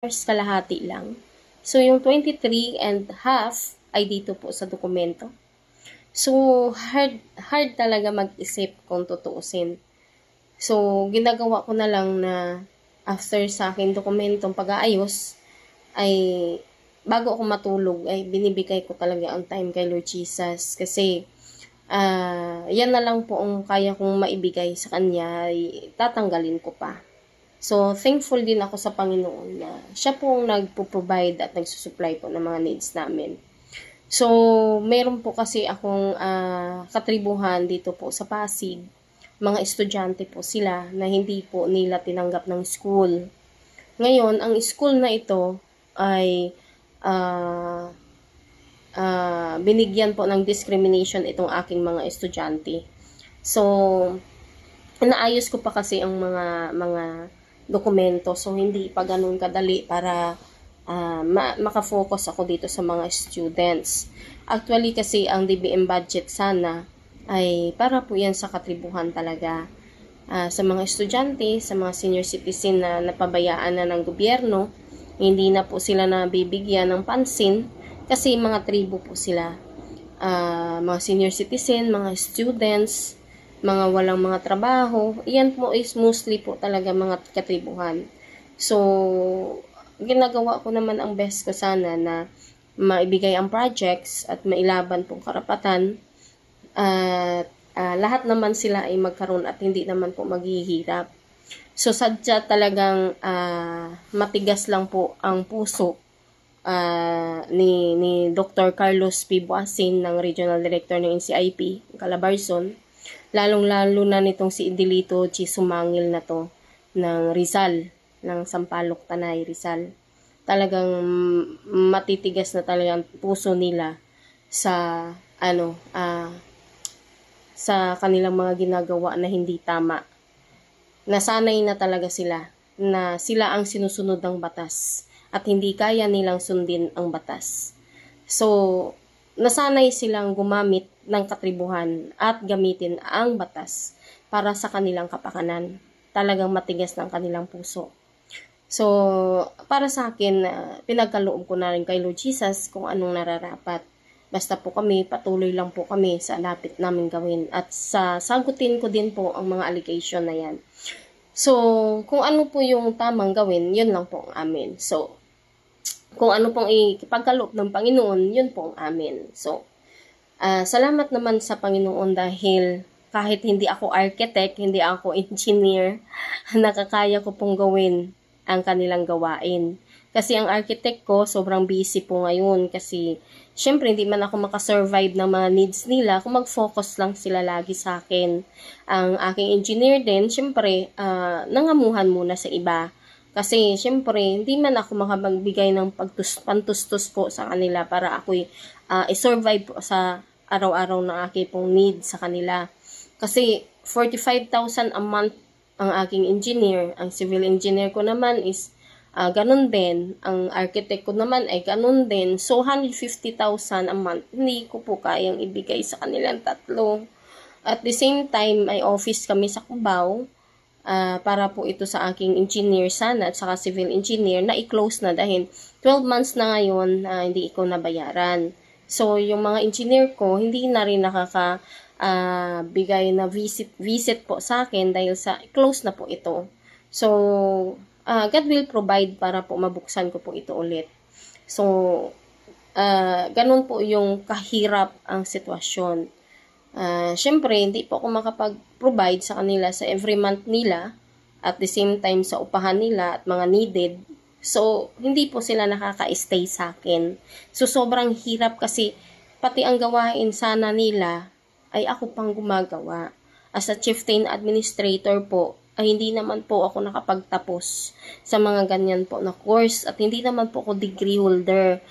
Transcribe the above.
kalahati lang. So, yung 23.5 ay dito po sa dokumento. So, hard talaga mag-isip kung tutuusin. So, ginagawa ko na lang na after sa akin dokumentong pag-aayos, ay bago ako matulog, ay binibigay ko talaga ang time kay Lord Jesus. Kasi, yan na lang po ang kaya kong maibigay sa Kanya, ay tatanggalin ko pa. So, thankful din ako sa Panginoon na siya po ang nagpo-provide at nagsusupply po ng mga needs namin. So, meron po kasi akong katribuhan dito po sa Pasig. Mga estudyante po sila na hindi po nila tinanggap ng school. Ngayon, ang school na ito ay binigyan po ng discrimination itong aking mga estudyante. So, naayos ko pa kasi ang mga dokumento. So, hindi pa ganun kadali para makafocus ako dito sa mga students. Actually, kasi ang DBM budget sana ay para po yan sa katribuhan talaga. Sa mga estudyante, sa mga senior citizen na napabayaan na ng gobyerno, hindi na po sila nabibigyan ng pansin kasi mga tribo po sila. Mga senior citizen, mga students, mga walang mga trabaho, iyan po is mostly po talaga mga katribuhan. So, ginagawa ko naman ang best ko sana na maibigay ang projects at mailaban pong karapatan at lahat naman sila ay magkaroon at hindi naman po maghihirap. So, sadya talagang matigas lang po ang puso ni Dr. Carlos P. Buasin ng Regional Director ng NCIP, Calabarzon. Lalong-lalo na nitong si Idelito G. Sumangil na to ng Rizal, ng Sampaloc, Tanay, Rizal. Talagang matitigas na talaga ang puso nila sa sa kanilang mga ginagawa na hindi tama. Nasanay na talaga sila na sila ang sinusunod ng batas at hindi kaya nilang sundin ang batas. So, nasanay silang gumamit ng katribuhan at gamitin ang batas para sa kanilang kapakanan. Talagang matigas ng kanilang puso. So, para sa akin, pinagkaloob ko na rin kay Lord Jesus kung anong nararapat. Basta po kami, patuloy lang po kami sa lapit namin gawin. At sagutin ko din po ang mga allegation na yan. So, kung ano po yung tamang gawin, yun lang po ang amin. So, kung ano pong ipagkaloob ng Panginoon, yun po ang amin. So, salamat naman sa Panginoon dahil kahit hindi ako architect, hindi ako engineer, nakakaya ko pong gawin ang kanilang gawain. Kasi ang architect ko, sobrang busy po ngayon kasi syempre hindi man ako makasurvive ng mga needs nila kung mag-focus lang sila lagi sa akin. Ang aking engineer din, syempre, nangamuhan muna sa iba. Kasi, syempre, hindi man ako makapagbigay ng pantustos po sa kanila para ako'y i-survive po sa araw-araw na aking pong need sa kanila. Kasi, 45,000 a month ang aking engineer. Ang civil engineer ko naman is ganun din. Ang architect ko naman ay ganun din. So, 150,000 a month. Hindi ko po kayang ibigay sa kanilang tatlo. At the same time, ay office kami sa Cubao. Para po ito sa aking engineer sana at saka civil engineer na i-close na dahil 12 months na ngayon hindi ko nabayaran. So, yung mga engineer ko, hindi na rin bigay na visit po sa akin dahil sa close na po ito. So, God will provide para po mabuksan ko po ito ulit. So, ganun po yung kahirap ang sitwasyon. Syempre, hindi po ako makapag-provide sa kanila sa every month nila at the same time sa upahan nila at mga needed. So, hindi po sila nakaka-stay sa akin. So, sobrang hirap kasi pati ang gawain sana nila ay ako pang gumagawa. As a chieftain administrator po, ay hindi naman po ako nakapagtapos sa mga ganyan po na course at hindi naman po ako degree holder.